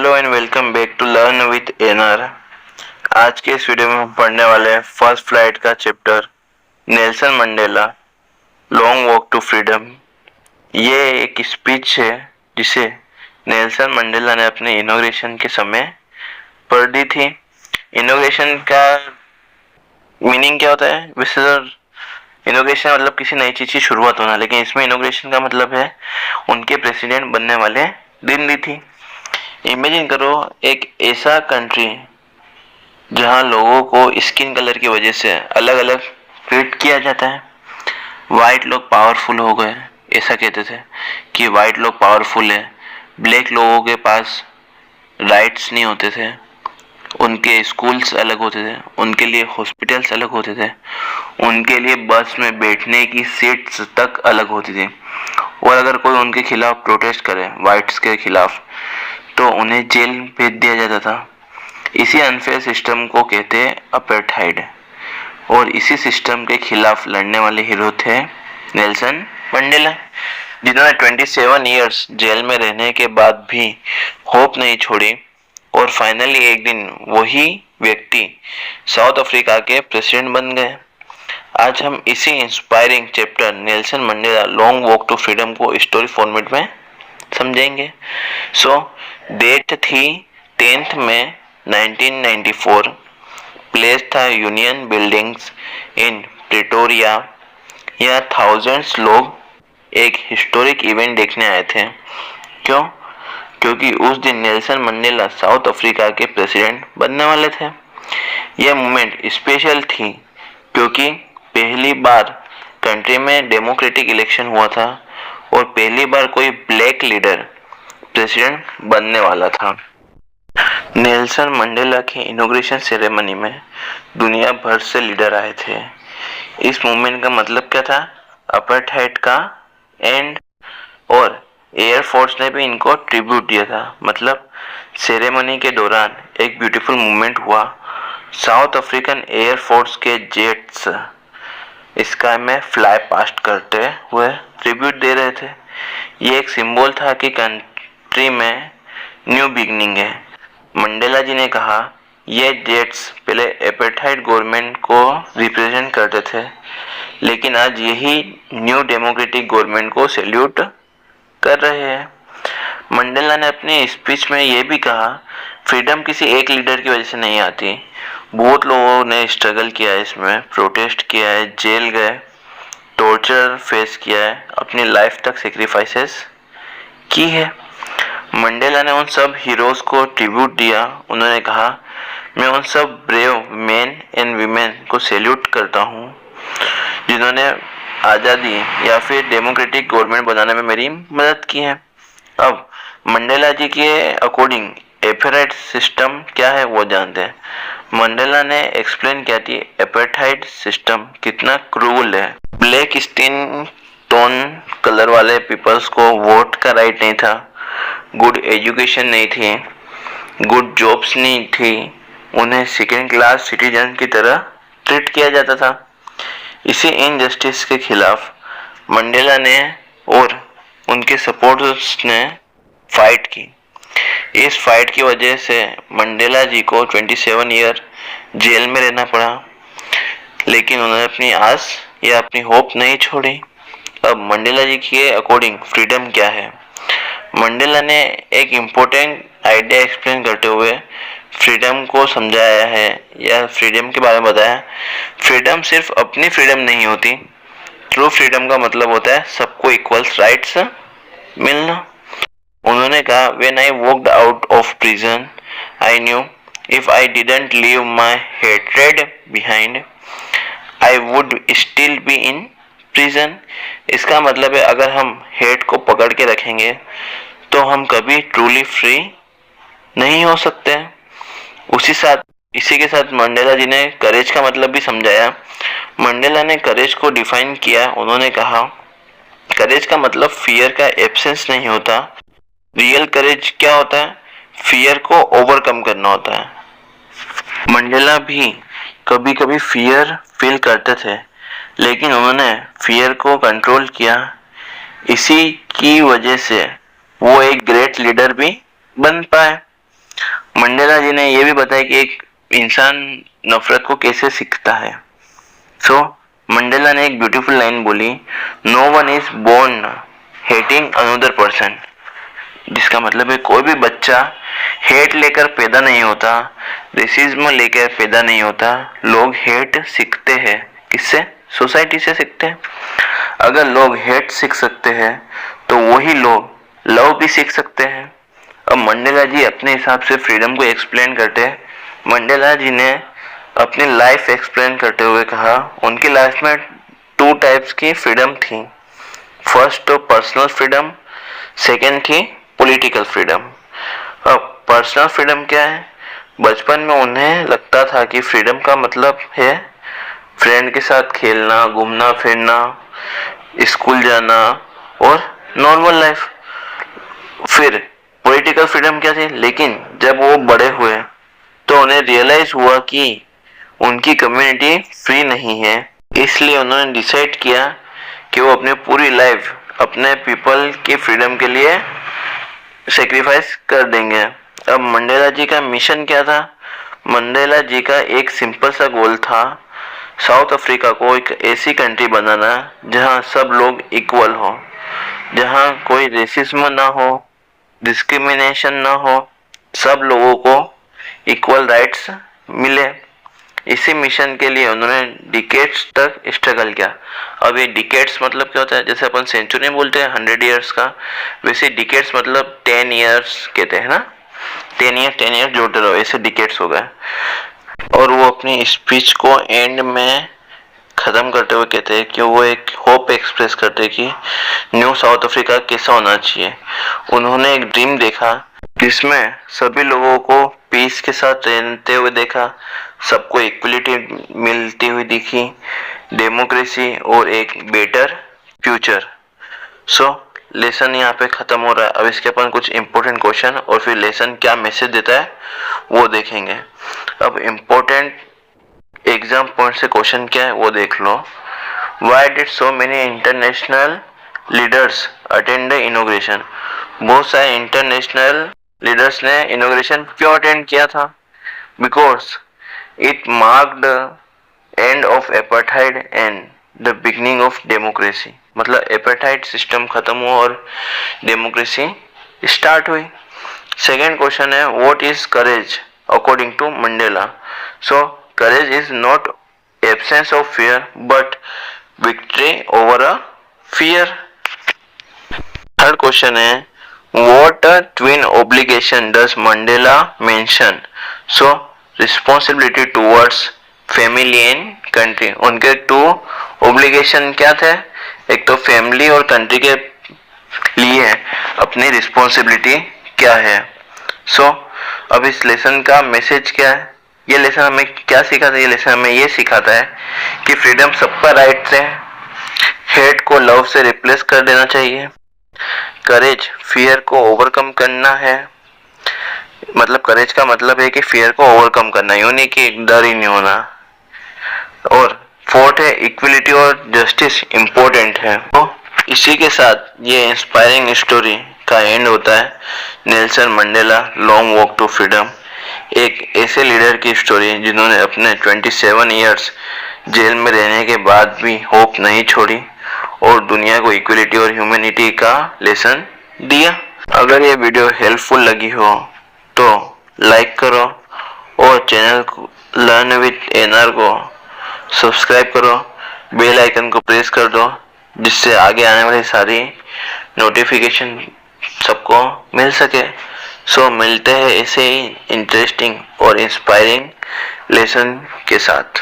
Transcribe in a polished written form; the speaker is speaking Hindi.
Hello and welcome back to learn with एनर। आज के इस वीडियो में हम पढ़ने वाले हैं फर्स्ट फ्लाइट का chapter Nelson Mandela Long Walk to Freedom. ये एक स्पीच है जिसे नेल्सन मंडेला ने अपने इनॉग्रेशन के समय पढ़ दी थी। इनॉग्रेशन का मीनिंग क्या होता है? वैसे तो इनॉग्रेशन मतलब किसी नई चीज की शुरुआत होना, लेकिन इसमें इनॉग्रेशन का मतलब है उनके प्रेसिडेंट बनने वाले दिन दी थी। इमेजिन करो एक ऐसा कंट्री जहां लोगों को स्किन कलर की वजह से अलग अलग ट्रीट किया जाता है। वाइट लोग पावरफुल हो गए, ऐसा कहते थे कि वाइट लोग पावरफुल है। ब्लैक लोगों के पास राइट्स नहीं होते थे, उनके स्कूल्स अलग होते थे, उनके लिए हॉस्पिटल्स अलग होते थे, उनके लिए बस में बैठने की सीट्स तक अलग होती थी। और अगर कोई उनके खिलाफ प्रोटेस्ट करे, वाइट्स के खिलाफ, तो उन्हें जेल भेज दिया जाता था। इसी अनफेयर सिस्टम को कहते हैं अपार्थाइड। और इसी सिस्टम के खिलाफ लड़ने वाले हीरो थे नेल्सन मंडेला, जिन्होंने 27 इयर्स जेल में रहने के बाद भी होप नहीं छोड़ी और फाइनली एक दिन वही व्यक्ति साउथ अफ्रीका के प्रेसिडेंट बन गए। आज हम इसी inspiring chapter Nelson Mandela Long Walk to Freedom को स्टोरी फॉर्मेट में समझेंगे। डेट थी 10 मई 1994। प्लेस था यूनियन बिल्डिंग्स इन प्रिटोरिया। यहाँ थाउजेंड्स लोग एक हिस्टोरिक इवेंट देखने आए थे। क्यों? क्योंकि उस दिन नेल्सन मंडेला साउथ अफ्रीका के प्रेसिडेंट बनने वाले थे। यह मूवमेंट स्पेशल थी क्योंकि पहली बार कंट्री में डेमोक्रेटिक इलेक्शन हुआ था और पहली बार कोई ब्लैक लीडर प्रेसिडेंट बनने वाला था। नेल्सन मंडेला के इनॉग्रेशन सेरेमनी में दुनिया भर से लीडर आए थे। इस मूवमेंट का मतलब क्या था? अपार्थाइड का एंड। और एयर फोर्स ने भी इनको ट्रिब्यूट दिया था। मतलब सेरेमनी के दौरान एक ब्यूटीफुल मूवमेंट हुआ। साउथ अफ्रीकन एयर फोर्स के जेट्स स्काई में फ्लाई पास्ट करते हुए ट्रिब्यूट दे रहे थे। ये एक सिंबल था कि कंट्री में न्यू बिगनिंग है। मंडेला जी ने कहा ये जेट्स पहले अपार्थाइड गवर्नमेंट को रिप्रेजेंट करते थे, लेकिन आज यही न्यू डेमोक्रेटिक गवर्नमेंट को सैल्यूट कर रहे हैं। मंडेला ने अपनी स्पीच में यह भी कहा फ्रीडम किसी एक लीडर की वजह से नहीं आती। बहुत लोगों ने स्ट्रगल किया है, इसमें प्रोटेस्ट किया है, जेल गए, टॉर्चर फेस किया है, अपनी लाइफ तक सेक्रीफाइसेस की है। मंडेला ने उन सब हीरोज को ट्रिब्यूट दिया। उन्होंने कहा मैं उन सब ब्रेव मैन एंड वीमेन को सैल्यूट करता हूँ जिन्होंने आज़ादी या फिर डेमोक्रेटिक गवर्नमेंट बनाने में मेरी मदद की है। अब मंडेला जी के अकॉर्डिंग अपार्थाइड सिस्टम क्या है वो जानते हैं। मंडेला ने एक्सप्लेन किया कि अपार्थाइड सिस्टम कितना क्रूअल है। ब्लैक स्किन टोन कलर वाले पीपल्स को वोट का राइट नहीं था, गुड एजुकेशन नहीं थी, गुड जॉब्स नहीं थी, उन्हें सेकेंड क्लास सिटीजन की तरह ट्रीट किया जाता था। इसी इनजस्टिस के खिलाफ मंडेला ने और उनके सपोर्टर्स ने फाइट की। इस फाइट की वजह से मंडेला जी को 27 ईयर जेल में रहना पड़ा, लेकिन उन्होंने अपनी आस या अपनी होप नहीं छोड़ी। अब मंडेला जी के अकॉर्डिंग फ्रीडम क्या है? मंडेला ने एक इम्पोर्टेंट आइडिया एक्सप्लेन करते हुए फ्रीडम को समझाया है या फ्रीडम के बारे में बताया। फ्रीडम सिर्फ अपनी फ्रीडम नहीं होती। ट्रू फ्रीडम का मतलब होता है सबको इक्वल्स राइट्स मिलना। उन्होंने कहा when I walked out of prison I knew if I didn't leave my hatred behind I would still be in prison. इसका मतलब है अगर हम हेट को पकड़ के रखेंगे तो हम कभी ट्रूली फ्री नहीं हो सकते। इसी के साथ मंडेला जी ने करेज का मतलब भी समझाया। मंडेला ने करेज को डिफाइन किया। उन्होंने कहा करेज का मतलब फियर का एब्सेंस नहीं होता। रियल करेज क्या होता है? फियर को ओवरकम करना होता है। मंडेला भी कभी कभी फियर फील करते थे, लेकिन उन्होंने फियर को कंट्रोल किया। इसी की वजह से वो एक ग्रेट लीडर भी बन पाए। मंडेला जी ने यह भी बताया कि एक इंसान नफरत को कैसे सीखता है। सो मंडेला ने एक ब्यूटीफुल लाइन बोली, no one is born hating another person, जिसका मतलब है कोई भी बच्चा हेट लेकर पैदा नहीं होता, रेसिज्म लेकर पैदा नहीं होता। लोग हेट सीखते हैं, किससे? सोसाइटी से सीखते हैं। अगर लोग हेट सीख सकते हैं तो वही लोग लव भी सीख सकते हैं। अब मंडेला जी अपने हिसाब से फ्रीडम को एक्सप्लेन करते हैं। मंडेला जी ने अपनी लाइफ एक्सप्लेन करते हुए कहा उनकी लाइफ में 2 टाइप्स की फ्रीडम थी। फर्स्ट तो पर्सनल फ्रीडम, सेकेंड थी पॉलिटिकल फ्रीडम। अब पर्सनल फ्रीडम क्या है? बचपन में उन्हें लगता था कि फ्रीडम का मतलब है फ्रेंड के साथ खेलना, घूमना फिरना, स्कूल जाना और नॉर्मल लाइफ। फिर पॉलिटिकल फ्रीडम क्या थी? लेकिन जब वो बड़े हुए तो उन्हें रियलाइज हुआ कि उनकी कम्युनिटी फ्री नहीं है, इसलिए उन्होंने डिसाइड किया कि वो अपनी पूरी लाइफ अपने पीपल की फ्रीडम के लिए सेक्रीफाइस कर देंगे। अब मंडेला जी का मिशन क्या था? मंडेला जी का एक सिंपल सा गोल था, साउथ अफ्रीका को एक ऐसी कंट्री बनाना जहां सब लोग इक्वल हो, जहां कोई रेसिज्म ना हो, डिस्क्रिमिनेशन ना हो, सब लोगों को इक्वल राइट्स मिले। इसी मिशन के लिए उन्होंने डिकेड्स तक स्ट्रगल किया। अब ये डिकेड्स मतलब क्या होता है? जैसे अपन सेंचुरी बोलते हैं 100 ईयर्स का, वैसे डिकेड्स मतलब 10 ईयर्स कहते हैं ना, 10 ईयर जोड़ते रहो, ऐसे डिकेड्स हो गए। और वो अपनी स्पीच को एंड में खत्म करते हुए कहते हैं कि वो एक होप एक्सप्रेस करते हैं कि न्यू साउथ अफ्रीका कैसा होना चाहिए। उन्होंने एक ड्रीम देखा जिसमें सभी लोगों को पीस के साथ रहते हुए देखा, सबको इक्वलिटी मिलती हुई दिखी, डेमोक्रेसी और एक बेटर फ्यूचर। सो लेसन यहाँ पे खत्म हो रहा है। अब इसके अपन कुछ इंपॉर्टेंट क्वेश्चन और फिर लेसन क्या मैसेज देता है वो देखेंगे। अब इंपॉर्टेंट एग्जाम पॉइंट से क्वेश्चन क्या है वो देख लो। Why did so many international leaders attend the inauguration? बहुत सारे इंटरनेशनल लीडर्स ने इनोग्रेशन क्यों अटेंड किया था? Because it marked the end of apartheid and the beginning of democracy. मतलब एपार्थाइड सिस्टम खत्म हुआ और डेमोक्रेसी स्टार्ट हुई। सेकेंड क्वेश्चन है what is courage according to Mandela? So courage is not absence of fear but victory over a fear. Third question है what twin obligation does Mandela mention? So responsibility towards family and country. उनके 2 ऑब्लिगेशन क्या थे? एक तो फैमिली और कंट्री के लिए अपनी रिस्पॉन्सिबिलिटी क्या है। सो अब इस लेसन का मैसेज क्या है? ये लेसन हमें क्या सिखाता है? ये लेसन हमें ये सिखाता है कि फ्रीडम सबका राइट है, हेट को लव से रिप्लेस कर देना चाहिए, करेज फियर को ओवरकम करना है। मतलब करेज का मतलब है कि फियर को ओवरकम करना, यूं नहीं कि डर ही नहीं होना। और फोर्थ है इक्वलिटी और जस्टिस इम्पोर्टेंट है। तो इसी के साथ ये इंस्पायरिंग स्टोरी का एंड होता है। Nelson Mandela Long Walk to Freedom, एक ऐसे लीडर की स्टोरी जिन्होंने अपने 27 इयर्स जेल में रहने के बाद भी होप नहीं छोड़ी और दुनिया को इक्वलिटी और ह्यूमैनिटी का लेसन दिया। अगर ये वीडियो हेल्पफुल लगी हो तो लाइक करो और चैनल लर्न विद एनआर को सब्सक्राइब करो, बेल आइकन को प्रेस कर दो जिससे आगे आने वाली सारी नोटिफिकेशन सबको मिल सके। सो मिलते हैं ऐसे ही इंटरेस्टिंग और इंस्पायरिंग लेसन के साथ।